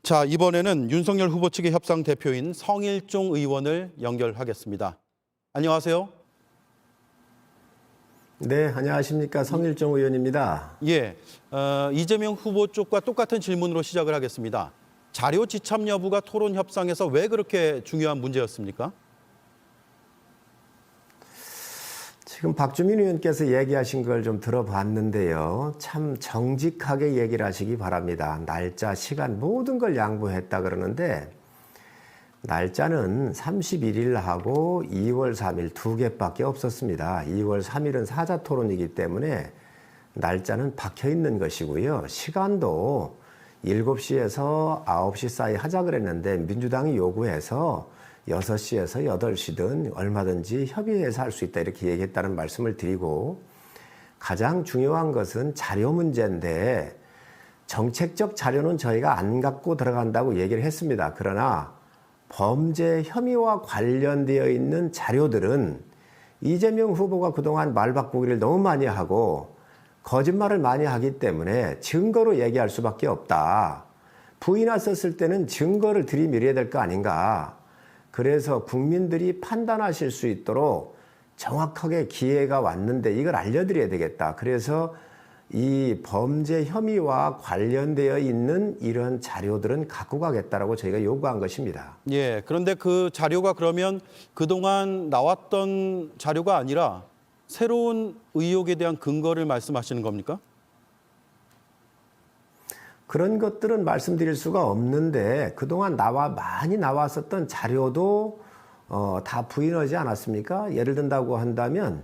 자, 이번에는 윤석열 후보 측의 협상 대표인 성일종 의원을 연결하겠습니다. 안녕하세요. 네, 안녕하십니까. 성일종 의원입니다. 예, 이재명 후보 쪽과 똑같은 질문으로 시작을 하겠습니다. 자료 지참 여부가 토론 협상에서 왜 그렇게 중요한 문제였습니까? 지금 박주민 의원께서 얘기하신 걸 좀 들어봤는데요. 참 정직하게 얘기를 하시기 바랍니다. 날짜, 시간 모든 걸 양보했다 그러는데 날짜는 31일하고 2월 3일 두 개밖에 없었습니다. 2월 3일은 사자토론이기 때문에 날짜는 박혀 있는 것이고요. 시간도 7시에서 9시 사이 하자 그랬는데 민주당이 요구해서 6시에서 8시든 얼마든지 협의해서 할 수 있다 이렇게 얘기했다는 말씀을 드리고, 가장 중요한 것은 자료 문제인데 정책적 자료는 저희가 안 갖고 들어간다고 얘기를 했습니다. 그러나 범죄 혐의와 관련되어 있는 자료들은 이재명 후보가 그동안 말 바꾸기를 너무 많이 하고 거짓말을 많이 하기 때문에 증거로 얘기할 수밖에 없다. 부인하셨을 때는 증거를 들이밀어야 될 거 아닌가. 그래서 국민들이 판단하실 수 있도록 정확하게 기회가 왔는데 이걸 알려드려야 되겠다. 그래서 이 범죄 혐의와 관련되어 있는 이런 자료들은 갖고 가겠다라고 저희가 요구한 것입니다. 예, 그런데 그 자료가 그러면 그동안 나왔던 자료가 아니라 새로운 의혹에 대한 근거를 말씀하시는 겁니까? 그런 것들은 말씀드릴 수가 없는데 그동안 많이 나왔었던 자료도 다 부인하지 않았습니까? 예를 든다고 한다면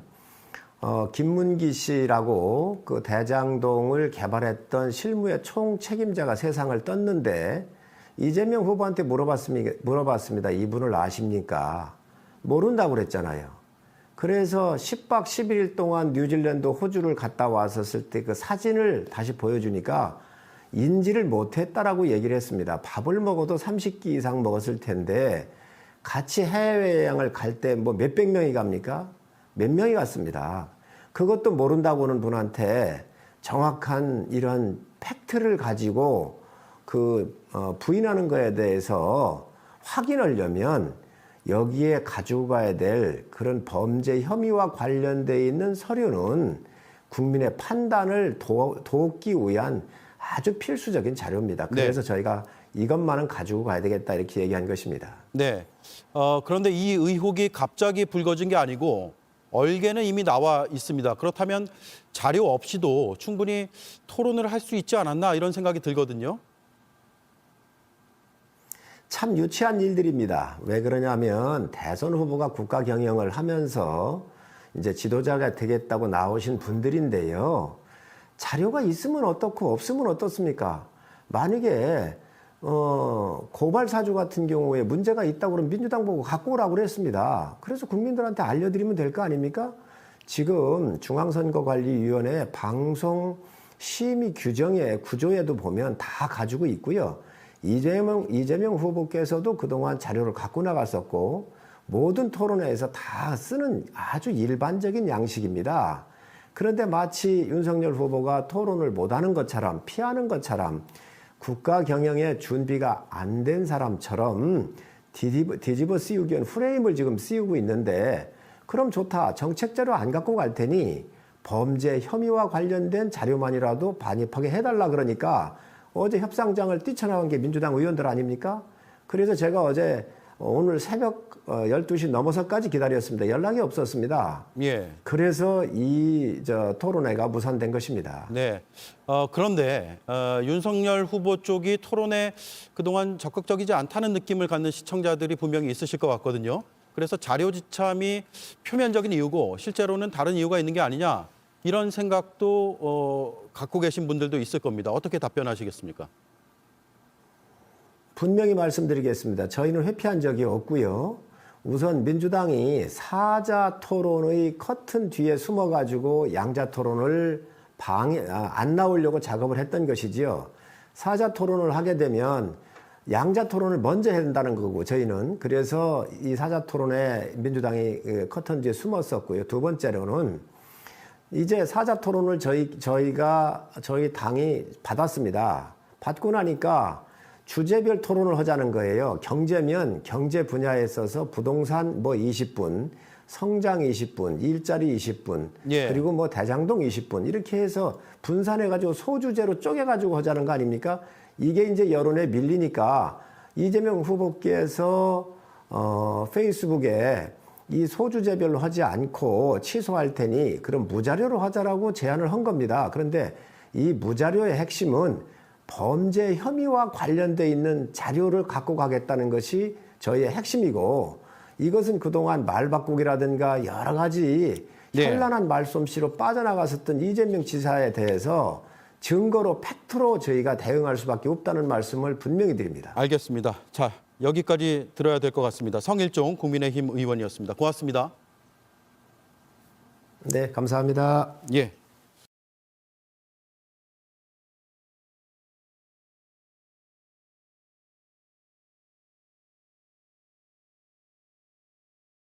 김문기 씨라고 그 대장동을 개발했던 실무의 총 책임자가 세상을 떴는데 이재명 후보한테 물어봤습니다. 이분을 아십니까? 모른다고 그랬잖아요. 그래서 10박 11일 동안 뉴질랜드, 호주를 갔다 왔었을 때 그 사진을 다시 보여주니까 인지를 못했다라고 얘기를 했습니다. 밥을 먹어도 30끼 이상 먹었을 텐데 같이 해외여행을 갈 때 뭐 몇백 명이 갑니까? 몇 명이 갔습니다. 그것도 모른다고 하는 분한테 정확한 이런 팩트를 가지고 부인하는 거에 대해서 확인하려면 여기에 가지고 가야 될 그런 범죄 혐의와 관련되어 있는 서류는 국민의 판단을 돕기 위한 아주 필수적인 자료입니다. 그래서 네. 저희가 이것만은 가지고 가야 되겠다 이렇게 얘기한 것입니다. 네. 그런데 이 의혹이 갑자기 불거진 게 아니고 얼개는 이미 나와 있습니다. 그렇다면 자료 없이도 충분히 토론을 할 수 있지 않았나 이런 생각이 들거든요. 참 유치한 일들입니다. 왜 그러냐면 대선 후보가 국가 경영을 하면서 이제 지도자가 되겠다고 나오신 분들인데요. 자료가 있으면 어떻고 없으면 어떻습니까? 만약에 고발 사주 같은 경우에 문제가 있다고 그러면 민주당 보고 갖고 오라고 그랬습니다. 그래서 국민들한테 알려드리면 될 거 아닙니까? 지금 중앙선거관리위원회 방송 심의 규정의 구조에도 보면 다 가지고 있고요. 이재명 후보께서도 그동안 자료를 갖고 나갔었고 모든 토론회에서 다 쓰는 아주 일반적인 양식입니다. 그런데 마치 윤석열 후보가 토론을 못하는 것처럼 피하는 것처럼 국가 경영에 준비가 안 된 사람처럼 뒤집어 씌우기 위한 프레임을 지금 씌우고 있는데, 그럼 좋다. 정책 자료 안 갖고 갈 테니 범죄 혐의와 관련된 자료만이라도 반입하게 해달라 그러니까 어제 협상장을 뛰쳐나온 게 민주당 의원들 아닙니까? 그래서 제가 어제 오늘 새벽 12시 넘어서까지 기다렸습니다. 연락이 없었습니다. 예. 그래서 이 토론회가 무산된 것입니다. 네. 그런데 윤석열 후보 쪽이 토론에 그동안 적극적이지 않다는 느낌을 갖는 시청자들이 분명히 있으실 것 같거든요. 그래서 자료 지참이 표면적인 이유고 실제로는 다른 이유가 있는 게 아니냐 이런 생각도 갖고 계신 분들도 있을 겁니다. 어떻게 답변하시겠습니까? 분명히 말씀드리겠습니다. 저희는 회피한 적이 없고요. 우선 민주당이 사자 토론의 커튼 뒤에 숨어가지고 양자 토론을 안 나오려고 작업을 했던 것이지요. 사자 토론을 하게 되면 양자 토론을 먼저 해야 된다는 거고 저희는 그래서 이 사자 토론에 민주당이 커튼 뒤에 숨었었고요. 두 번째로는 이제 사자 토론을 저희 당이 받았습니다. 받고 나니까 주제별 토론을 하자는 거예요. 경제면 경제 분야에 있어서 부동산 뭐 20분, 성장 20분, 일자리 20분, 예. 그리고 뭐 대장동 20분 이렇게 해서 분산해가지고 소주제로 쪼개가지고 하자는 거 아닙니까? 이게 이제 여론에 밀리니까 이재명 후보께서 페이스북에 이 소주제별로 하지 않고 취소할 테니 그럼 무자료로 하자라고 제안을 한 겁니다. 그런데 이 무자료의 핵심은 범죄 혐의와 관련돼 있는 자료를 갖고 가겠다는 것이 저희의 핵심이고, 이것은 그동안 말 바꾸기라든가 여러 가지 네. 현란한 말솜씨로 빠져나갔었던 이재명 지사에 대해서 증거로 팩트로 저희가 대응할 수밖에 없다는 말씀을 분명히 드립니다. 알겠습니다. 자, 여기까지 들어야 될 것 같습니다. 성일종 국민의힘 의원이었습니다. 고맙습니다. 네, 감사합니다. 예.